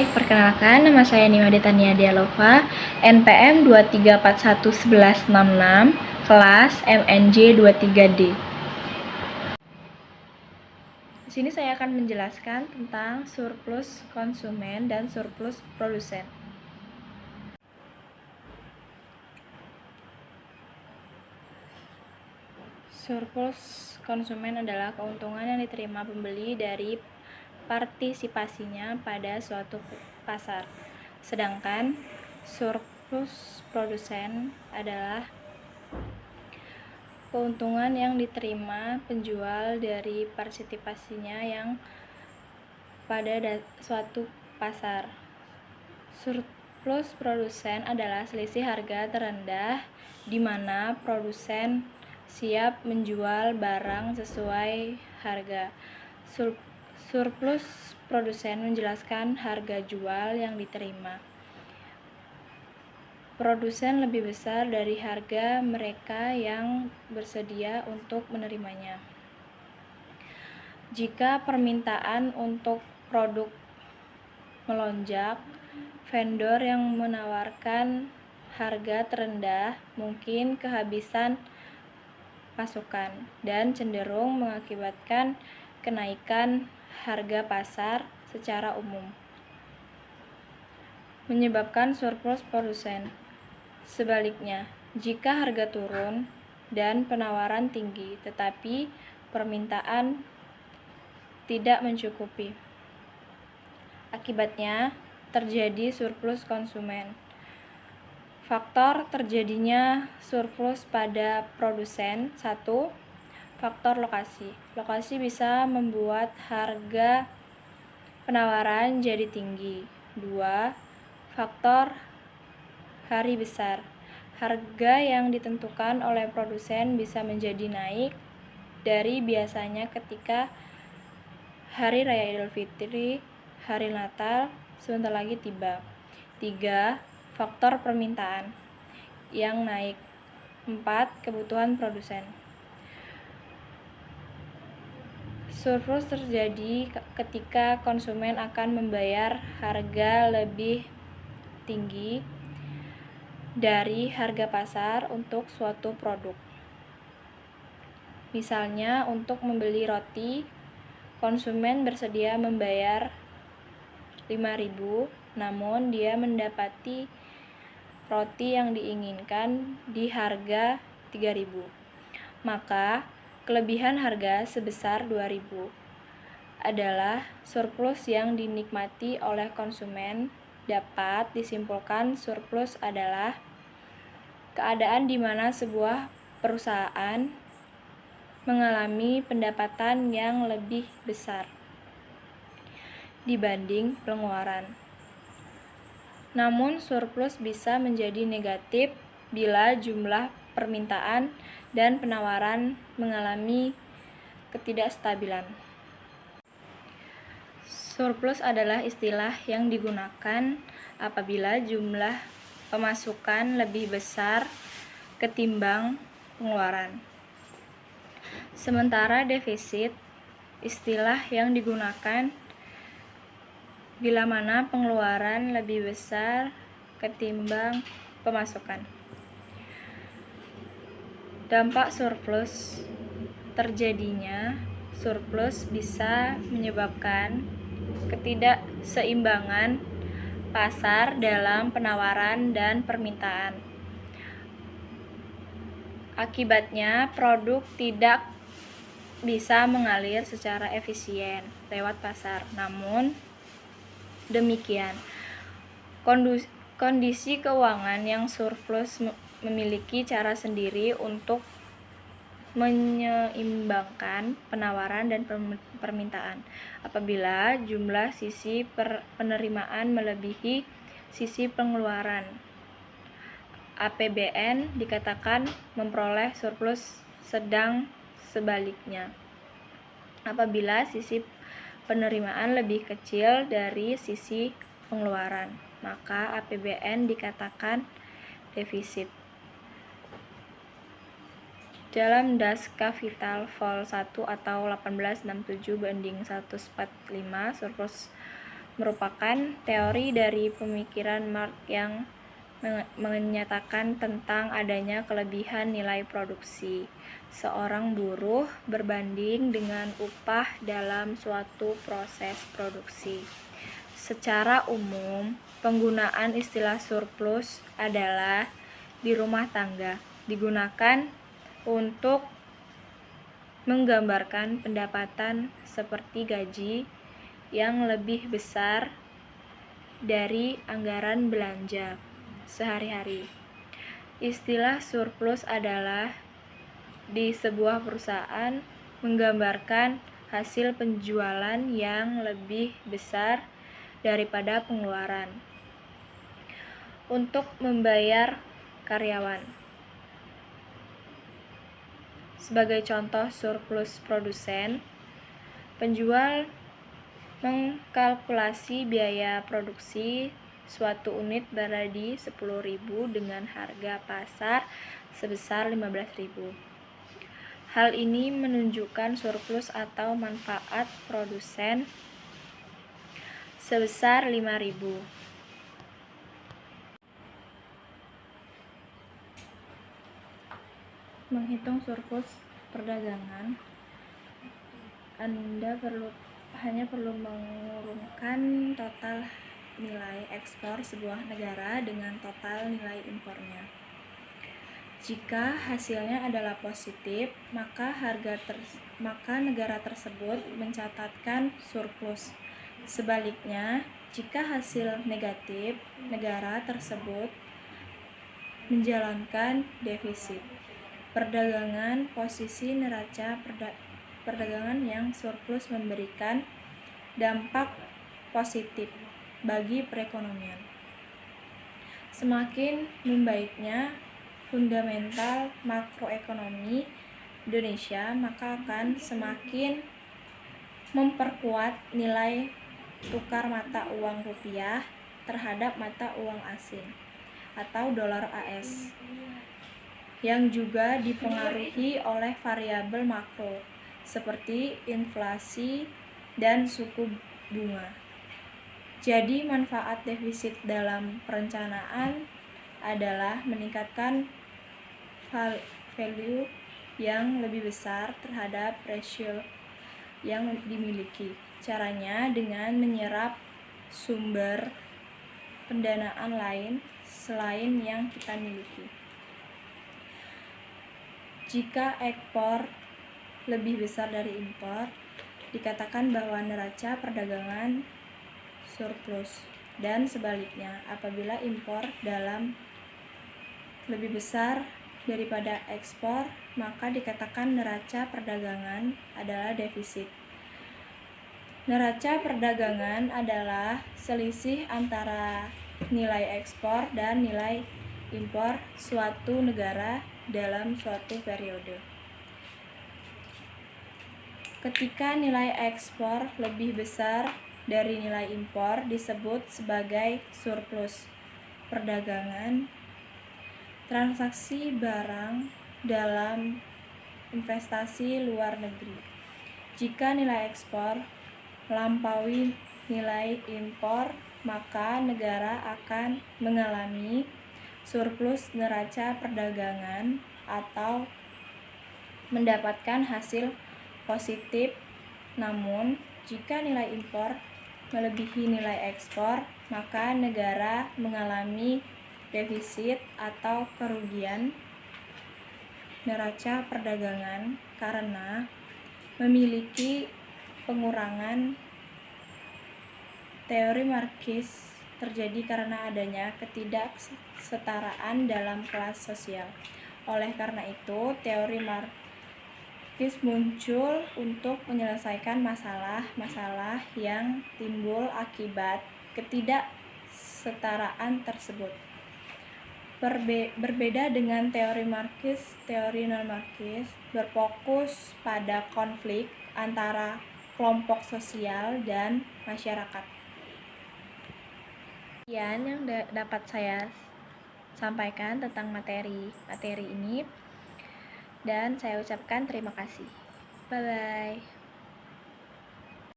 perkenalkan nama saya Nima Detania Dialova, NPM 23411166, kelas MNJ 23D. Di sini saya akan menjelaskan tentang surplus konsumen dan surplus produsen. Surplus konsumen adalah keuntungan yang diterima pembeli dari partisipasinya pada suatu pasar. Sedangkan surplus produsen adalah keuntungan yang diterima penjual dari partisipasinya yang pada suatu pasar. Surplus produsen adalah selisih harga terendah di mana produsen siap menjual barang sesuai harga. Surplus produsen menjelaskan harga jual yang diterima produsen lebih besar dari harga mereka yang bersedia untuk menerimanya. Jika permintaan untuk produk melonjak, vendor yang menawarkan harga terendah mungkin kehabisan pasokan dan cenderung mengakibatkan kenaikan harga pasar secara umum, menyebabkan surplus produsen. Sebaliknya, jika harga turun dan penawaran tinggi tetapi permintaan tidak mencukupi, akibatnya terjadi surplus konsumen. Faktor terjadinya surplus pada produsen. 1. Faktor lokasi. Lokasi bisa membuat harga penawaran jadi tinggi. 2. Faktor hari besar. Harga yang ditentukan oleh produsen bisa menjadi naik dari biasanya ketika Hari Raya Idul Fitri, Hari Natal sebentar lagi tiba. 3. Faktor permintaan yang naik. 4. Kebutuhan produsen. Surplus terjadi ketika konsumen akan membayar harga lebih tinggi dari harga pasar untuk suatu produk. Misalnya, untuk membeli roti, konsumen bersedia membayar 5.000, namun dia mendapati roti yang diinginkan di harga 3.000. Maka, kelebihan harga sebesar 2.000 adalah surplus yang dinikmati oleh konsumen. Dapat disimpulkan surplus adalah keadaan di mana sebuah perusahaan mengalami pendapatan yang lebih besar dibanding pengeluaran. Namun surplus bisa menjadi negatif bila jumlah permintaan dan penawaran mengalami ketidakstabilan. Surplus adalah istilah yang digunakan apabila jumlah pemasukan lebih besar ketimbang pengeluaran. Sementara defisit, istilah yang digunakan bila mana pengeluaran lebih besar ketimbang pemasukan. Dampak surplus. Terjadinya surplus bisa menyebabkan ketidakseimbangan pasar dalam penawaran dan permintaan. Akibatnya, produk tidak bisa mengalir secara efisien lewat pasar. Namun demikian, kondisi keuangan yang surplus memiliki cara sendiri untuk menyeimbangkan penawaran dan permintaan. Apabila jumlah sisi penerimaan melebihi sisi pengeluaran, APBN dikatakan memperoleh surplus, sedang sebaliknya, apabila sisi penerimaan lebih kecil dari sisi pengeluaran, maka APBN dikatakan defisit. Dalam Das Kapital Vol 1 atau 1867/145, surplus merupakan teori dari pemikiran Marx yang menyatakan tentang adanya kelebihan nilai produksi seorang buruh berbanding dengan upah dalam suatu proses produksi. Secara umum, penggunaan istilah surplus adalah di rumah tangga digunakan untuk menggambarkan pendapatan seperti gaji yang lebih besar dari anggaran belanja sehari-hari. Istilah surplus adalah di sebuah perusahaan menggambarkan hasil penjualan yang lebih besar daripada pengeluaran untuk membayar karyawan. Sebagai contoh surplus produsen, penjual mengkalkulasi biaya produksi suatu unit berada di 10.000 dengan harga pasar sebesar 15.000. Hal ini menunjukkan surplus atau manfaat produsen sebesar 5.000. Menghitung surplus perdagangan, Anda hanya perlu mengurungkan total nilai ekspor sebuah negara dengan total nilai impornya. Jika hasilnya adalah positif, maka negara tersebut mencatatkan surplus. Sebaliknya, jika hasil negatif, negara tersebut menjalankan defisit. Perdagangan posisi neraca perdagangan yang surplus memberikan dampak positif bagi perekonomian. Semakin membaiknya fundamental makroekonomi Indonesia, maka akan semakin memperkuat nilai tukar mata uang rupiah terhadap mata uang asing atau dolar AS, yang juga dipengaruhi oleh variabel makro seperti inflasi dan suku bunga. Jadi manfaat defisit dalam perencanaan adalah meningkatkan value yang lebih besar terhadap rasio yang dimiliki. Caranya dengan menyerap sumber pendanaan lain selain yang kita miliki. Jika ekspor lebih besar dari impor, dikatakan bahwa neraca perdagangan surplus, dan sebaliknya apabila impor dalam lebih besar daripada ekspor, maka dikatakan neraca perdagangan adalah defisit. Neraca perdagangan adalah selisih antara nilai ekspor dan nilai impor suatu negara dalam suatu periode. Ketika nilai ekspor lebih besar dari nilai impor disebut sebagai surplus perdagangan. Transaksi barang dalam investasi luar negeri. Jika nilai ekspor melampaui nilai impor, maka negara akan mengalami surplus neraca perdagangan atau mendapatkan hasil positif. Namun, jika nilai impor melebihi nilai ekspor, maka negara mengalami defisit atau kerugian neraca perdagangan karena memiliki pengurangan. Teori Marxis terjadi karena adanya ketidaksetaraan dalam kelas sosial. Oleh karena itu, teori Marxis muncul untuk menyelesaikan masalah-masalah yang timbul akibat ketidaksetaraan tersebut. Berbeda dengan teori Marxis, teori non-Marxis berfokus pada konflik antara kelompok sosial dan masyarakat. Sekian yang dapat saya sampaikan tentang materi ini, dan saya ucapkan terima kasih. Bye-bye.